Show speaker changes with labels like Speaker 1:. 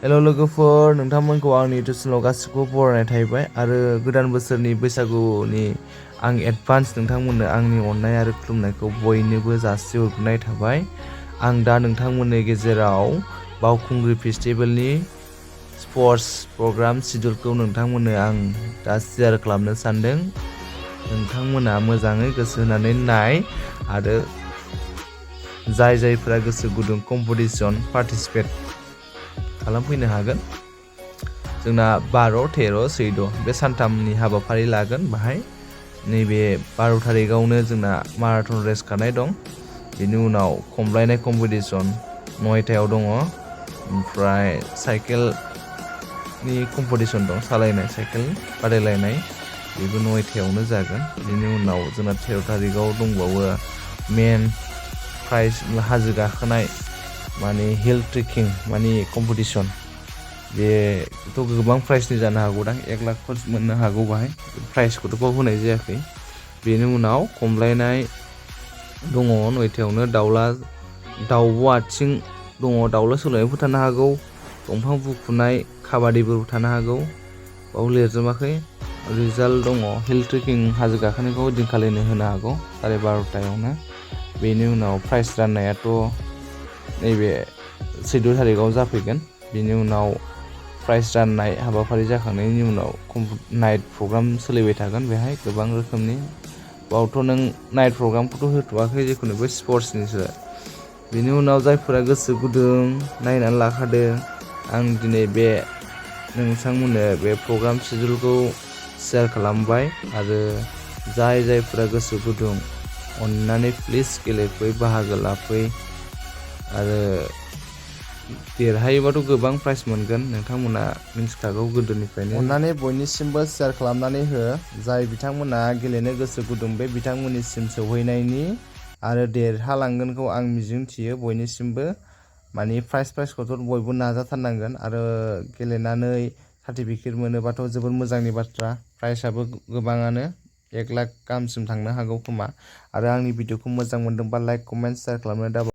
Speaker 1: हेल' लोगोफोर, नोंथांमोनखौ आंनि इउटुब चेनेलाव गासिखौबो बरायनाय थाहैबाय आरो गोदान बोसोरनि बैसागुनि आं एडभान्स नोंथांमोननो आंनि अननाय आरो खुलुमनायखौ बयनोबो जासिहरग्रोनाय थाबाय। आं दा नोंथांमोननि गेजेराव बावखुंग्रि फेस्टिभेलनि स्पर्ट्स प्रग्राम शिड्युलखौ नोंथांमोननो आं दा शेयार खालामनो सानदों। नोंथांमोना मोजाङै गोसो होनानै नाय आरो जायफोरा गोसो गुदुं कम्पिटिशन पार्टिसिपेट खालामफैनो हागोन। जोंना 12, 13, 14 बे सानथामनि हाबाफारि लागोन। बाहाय नैबे 12 थारिखआवनो जोंना माराथन रेस खारनाय दं। बेनि उनाव खमलायनाय कम्पिटिशन 9थायाव दङ। ओमफ्राय साइकेलनि कम्पिटिशन दं, सालायनाय साइकेल बादायलायनाय, बेबो 9थायावनो जागोन। बेनि उनाव जोंना 13 थारिखआव दंबावो मेन प्राइज हाजो गाखोनाय माने हिल ट्रेकिं माने कम्पिटिशन। बेथ' गोबां प्राइजनि जानो हागौदां, 1 लाखफोर मोननो हागौ। बाहाय प्राइजखौथ' बाव होनाय जायाखै। बेनि उनाव खमलायनाय दङ 9थायावनो, दाउब' आथिं दङ, दाउला सौलायनायबो थानो हागौ, दंफां बुखुनाय, काबादिबो थानो हागौ, बाव लिरजोबाखै। रिजाल्ट दङ हिल ट्रेकिं हाजो गाखोनायखौ दिनखालिनो होनो हागौ 12:30आवनो। बेनि उनाव प्राइज राननायाथ' नैबे 14 थारिखआव जाफैगोन। बेनि उनाव प्राइज राननाय हाबाफारि जाखांनायनि उनाव नाइट प्रग्राम सोलिबाय थागोन। बेहाय गोबां रोखोमनि, बावथ' नों नाइट प्रग्रामखौथ' होथ'वाखै, जिखुनु बे स्पर्ट्सनिसो। बेनि उनाव जायफोरा गोसो गुदुं नायनानै लाखादों, आं दिनै बे नोंथांमोननो बे प्रग्राम शिड्युलखौ शेयार खालामबाय। आरो जायफोरा गोसो गुदुं अननानै प्लिज गेलेफै, बाहागो लाफै आरो देरहायोबाथ' गोबां प्राइज मोनगोन। नोंथांमोना मिन्थिखागौ गोदोनिफ्रायनो। अननानै बयनिसिमबो शेयार खालामनानै हो। जाय बिथांमोना गेलेनो गोसो गुदुं बे बिथांमोननिसिम सौहैनायनि आरो देरहालांगोनखौ आं मिजिंथियो बयनिसिमबो। माने प्राइजखौथ' बयबो नाजाथारनांगोन आरो गेलेनानै सार्टिफिकेट मोनोबाथ' जोबोद मोजांनि बाथ्रा। प्राइजआबो गोबाङानो, 1 लाख गाहामसिम थांनो हागौ खोमा। आरो आंनि भिडिअखौ मोजां मोनदोंबा लाइक, कमेन्ट, शेयार खालामनो दाबाव।